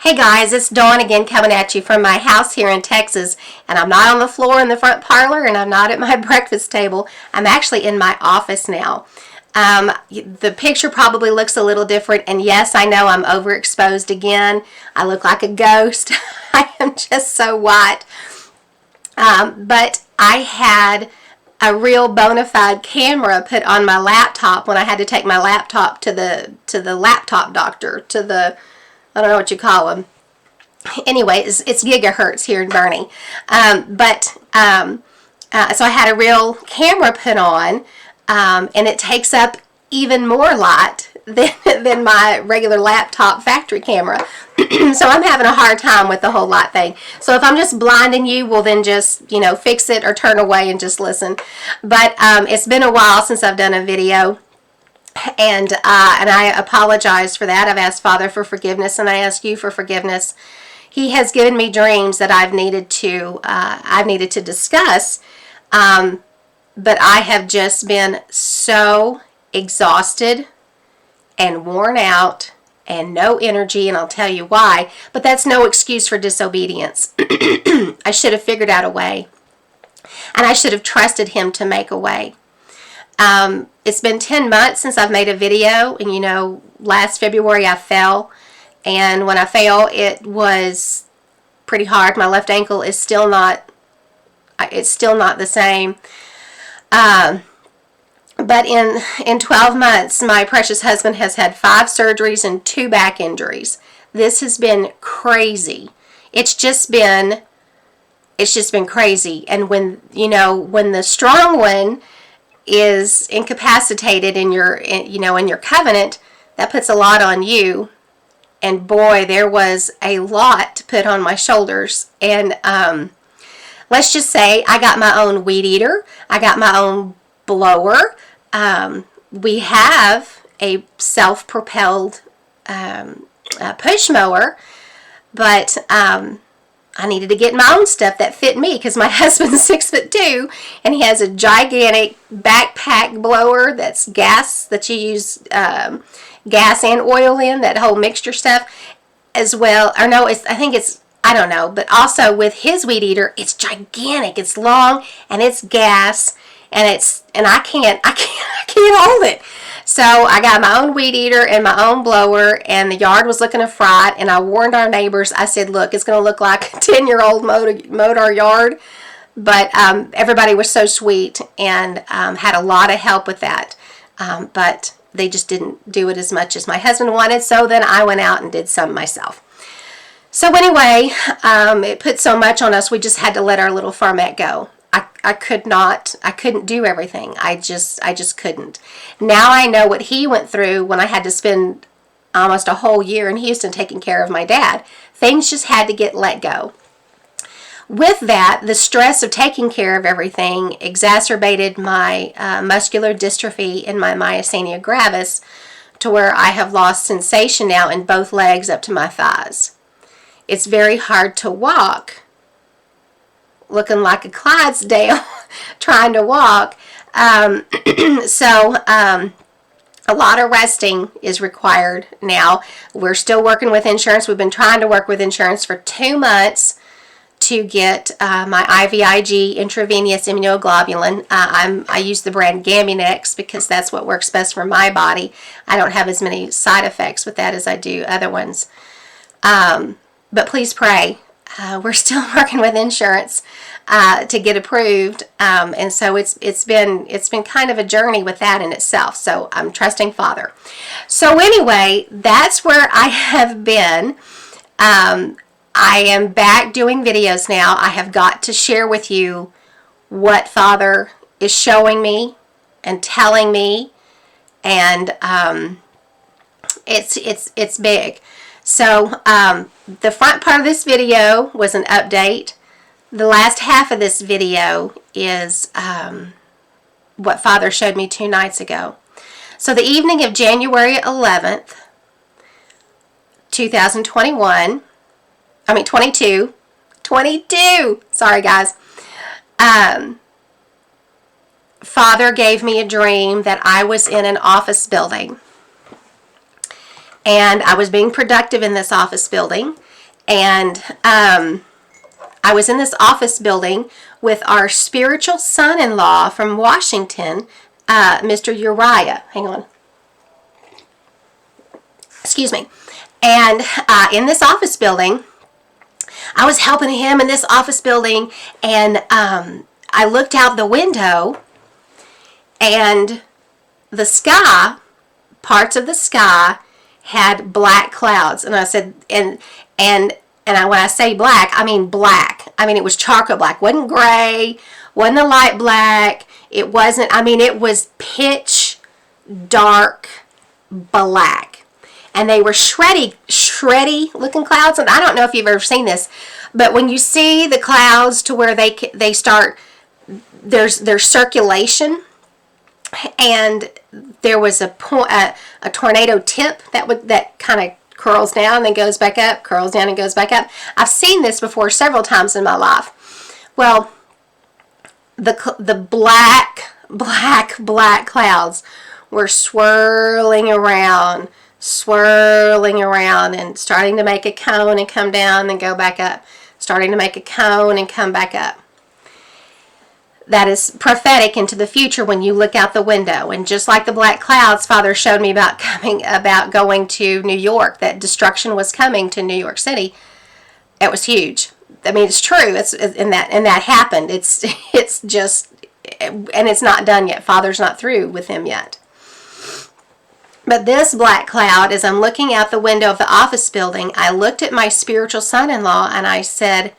Hey guys, it's Dawn again coming at you from my house here in Texas, and I'm not on the floor in the front parlor and I'm not at my breakfast table. I'm actually in my office now. The picture probably looks a little different, and yes, I know I'm overexposed again. I look like a ghost. I am just so white. But I had a real bona fide camera put on my laptop when I had to take my laptop to the laptop doctor, to the, I don't know what you call them. Anyway, it's gigahertz here in Bernie. So I had a real camera put on, and it takes up even more light than my regular laptop factory camera. So I'm having a hard time with the whole light thing. So if I'm just blinding you, well then just, fix it or turn away and just listen. But it's been a while since I've done a video. And I apologize for that. I've asked Father for forgiveness, and I ask you for forgiveness. He has given me dreams that I've needed to discuss, but I have just been so exhausted and worn out and no energy, and I'll tell you why. But that's no excuse for disobedience. I should have figured out a way, and I should have trusted Him to make a way. It's been 10 months since I've made a video, and last February I fell, and when I fell it was pretty hard. My left ankle is still not the same. But in 12 months, my precious husband has had 5 surgeries and 2 back injuries. This has been crazy. It's just been crazy. And when the strong one is incapacitated in your covenant, that puts a lot on you. And boy, there was a lot to put on my shoulders. And let's just say I got my own weed eater. I got my own blower. We have a self-propelled push mower, but I needed to get my own stuff that fit me because my husband's 6'2", and he has a gigantic backpack blower that's gas, that you use gas and oil in, that whole mixture stuff as well. Or no, I don't know, but also with his weed eater, it's gigantic, it's long, and it's gas, and I can't hold it. So I got my own weed eater and my own blower, and the yard was looking a fright, and I warned our neighbors. I said, look, it's going to look like a 10-year-old mowed our yard. But everybody was so sweet and had a lot of help with that. But they just didn't do it as much as my husband wanted, so then I went out and did some myself. So anyway, it put so much on us, we just had to let our little farmette go. I couldn't do everything. I just couldn't. Now I know what he went through when I had to spend almost a whole year in Houston taking care of my dad. Things just had to get let go. With that, the stress of taking care of everything exacerbated my muscular dystrophy in my myasthenia gravis, to where I have lost sensation now in both legs up to my thighs. It's very hard to walk, looking like a Clydesdale trying to walk. So a lot of resting is required now. We're still working with insurance. We've been trying to work with insurance for 2 months to get my IVIG, intravenous immunoglobulin. I use the brand Gammunex because that's what works best for my body. I don't have as many side effects with that as I do other ones. But please pray. We're still working with insurance to get approved, and so it's been kind of a journey with that in itself. So I'm trusting Father. So anyway, that's where I have been. I am back doing videos now. I have got to share with you what Father is showing me and telling me, and it's big. So the front part of this video was an update. The last half of this video is what Father showed me 2 nights ago. So the evening of January 11th, 22, sorry guys. Father gave me a dream that I was in an office building. And I was being productive in this office building. And I was in this office building with our spiritual son-in-law from Washington, Mr. Uriah. Hang on. Excuse me. And in this office building, I was helping him in this office building, and I looked out the window, and the sky, parts of the sky, had black clouds. And I said, when I say black, I mean black. I mean, it was charcoal black. It wasn't gray, wasn't a light black. It wasn't, I mean, it was pitch dark black. And they were shreddy looking clouds. And I don't know if you've ever seen this, but when you see the clouds to where they start, there's circulation, and there was a tornado tip that kind of curls down and then goes back up, curls down and goes back up. I've seen this before several times in my life. Well, the black clouds were swirling around and starting to make a cone and come down and go back up, starting to make a cone and come back up. That is prophetic into the future when you look out the window. And just like the black clouds, Father showed me about going to New York, that destruction was coming to New York City. It was huge. I mean, it's true. And that happened. It's just, and it's not done yet. Father's not through with him yet. But this black cloud, as I'm looking out the window of the office building, I looked at my spiritual son-in-law and I said,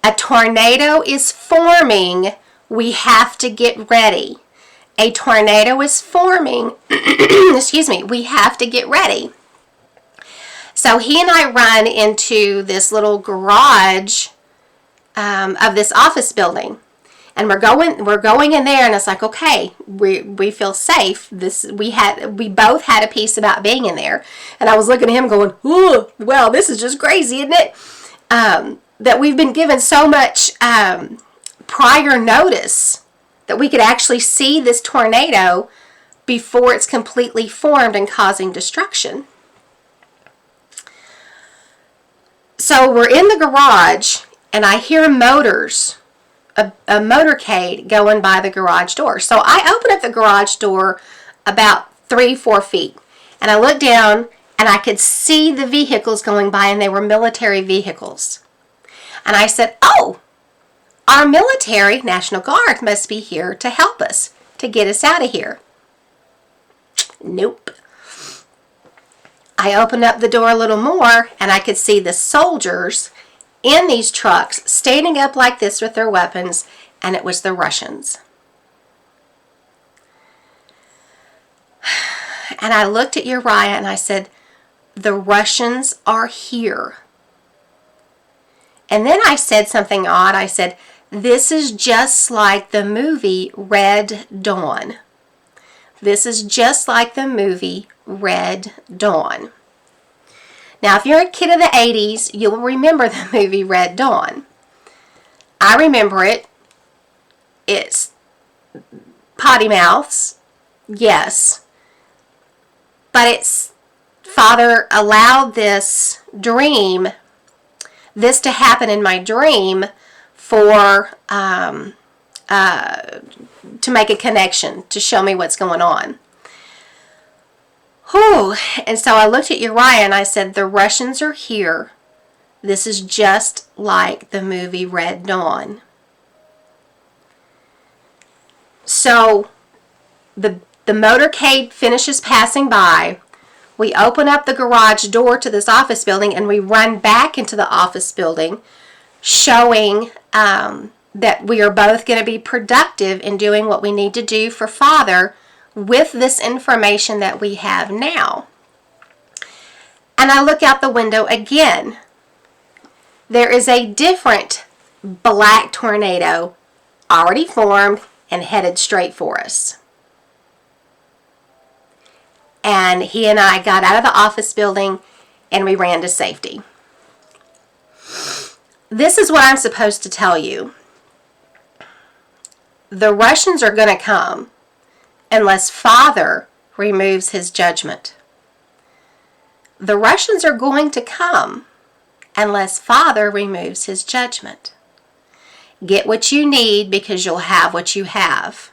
a tornado is forming. We have to get ready. A tornado is forming. Excuse me. We have to get ready. So he and I run into this little garage of this office building, and we're going in there, and it's like, okay, we feel safe. We both had a piece about being in there, and I was looking at him going, oh, well, this is just crazy, isn't it? That we've been given so much prior notice that we could actually see this tornado before it's completely formed and causing destruction. So we're in the garage, and I hear motors, a motorcade going by the garage door. So I open up the garage door about 3-4 feet, and I look down, and I could see the vehicles going by, and they were military vehicles. And I said, oh, our military National Guard must be here to help us, to get us out of here. Nope. I opened up the door a little more, and I could see the soldiers in these trucks standing up like this with their weapons, and it was the Russians. And I looked at Uriah and I said, the Russians are here. And then I said something odd. I said, this is just like the movie Red Dawn. This is just like the movie Red Dawn. Now, if you're a kid of the 80s, you'll remember the movie Red Dawn. I remember it. It's potty mouths, yes. But it's, Father allowed this to happen in my dream for, to make a connection, to show me what's going on. Whew. And so I looked at Uriah and I said, the Russians are here. This is just like the movie Red Dawn. So the motorcade finishes passing by. We open up the garage door to this office building, and we run back into the office building, showing that we are both going to be productive in doing what we need to do for Father with this information that we have now. And I look out the window again. There is a different black tornado already formed and headed straight for us. And he and I got out of the office building and we ran to safety. This is what I'm supposed to tell you. The Russians are going to come unless Father removes his judgment. The Russians are going to come unless Father removes his judgment. Get what you need because you'll have what you have.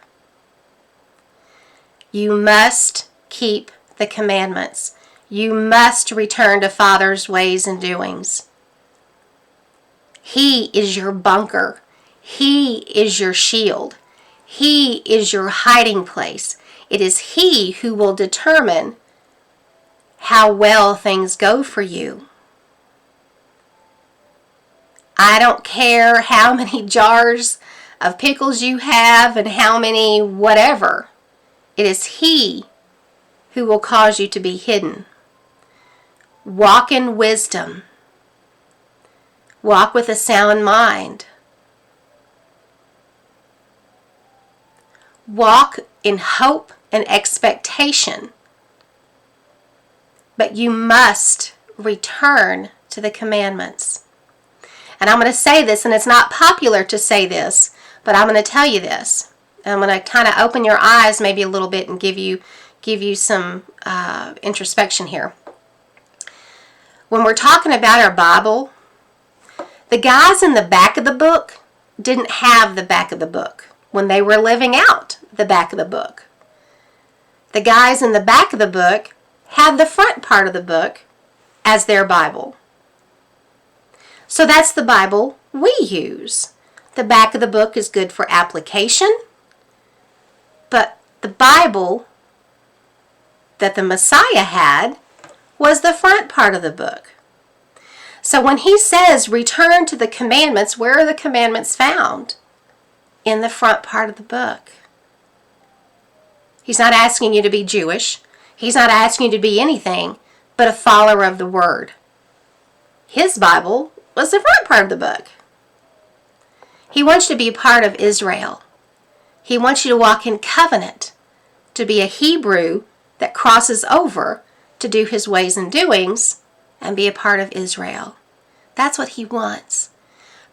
You must keep the commandments. You must return to Father's ways and doings. He is your bunker. He is your shield. He is your hiding place. It is He who will determine how well things go for you. I don't care how many jars of pickles you have and how many whatever. It is He who will cause you to be hidden. Walk in wisdom. Walk with a sound mind. Walk in hope and expectation. But you must return to the commandments. And I'm going to say this, and it's not popular to say this, but I'm going to tell you this. I'm going to kind of open your eyes maybe a little bit and give you some introspection here. When we're talking about our Bible, the guys in the back of the book didn't have the back of the book when they were living out the back of the book. The guys in the back of the book had the front part of the book as their Bible. So that's the Bible we use. The back of the book is good for application, but the Bible that the Messiah had was the front part of the book. So when he says return to the commandments, where are the commandments found? In the front part of the book. He's not asking you to be Jewish. He's not asking you to be anything but a follower of the Word. His Bible was the front part of the book. He wants you to be a part of Israel. He wants you to walk in covenant, to be a Hebrew that crosses over to do His ways and doings and be a part of Israel. That's what He wants.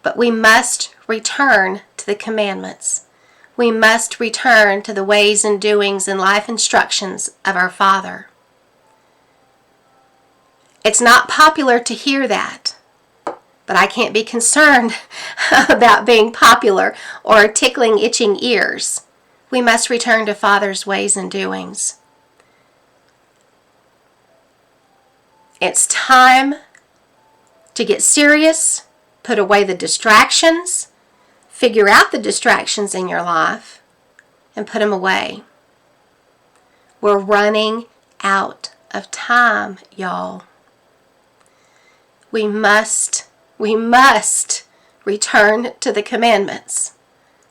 But we must return to the commandments. We must return to the ways and doings and life instructions of our Father. It's not popular to hear that, but I can't be concerned about being popular or tickling itching ears. We must return to Father's ways and doings. It's time to get serious, put away the distractions, figure out the distractions in your life, and put them away. We're running out of time, y'all. We must return to the commandments.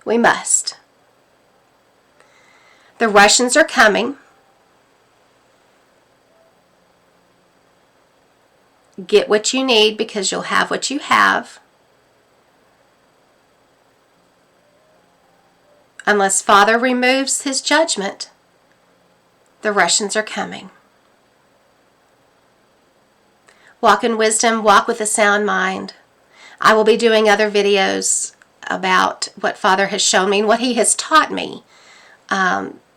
We must. The Russians are coming. Get what you need because you'll have what you have. Unless Father removes His judgment, the Russians are coming. Walk in wisdom, walk with a sound mind. I will be doing other videos about what Father has shown me and what He has taught me.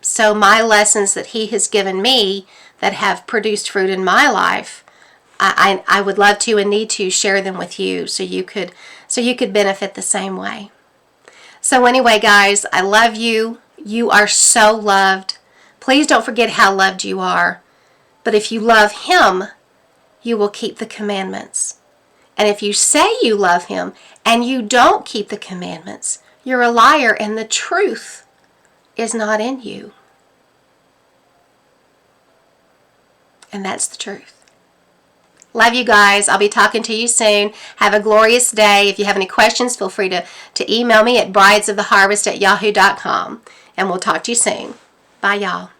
So my lessons that He has given me that have produced fruit in my life, I would love to and need to share them with you so you could benefit the same way. So anyway, guys, I love you. You are so loved. Please don't forget how loved you are. But if you love Him, you will keep the commandments. And if you say you love Him and you don't keep the commandments, you're a liar and the truth is not in you. And that's the truth. Love you guys. I'll be talking to you soon. Have a glorious day. If you have any questions, feel free to email me at bridesoftheharvest@yahoo.com. And we'll talk to you soon. Bye, y'all.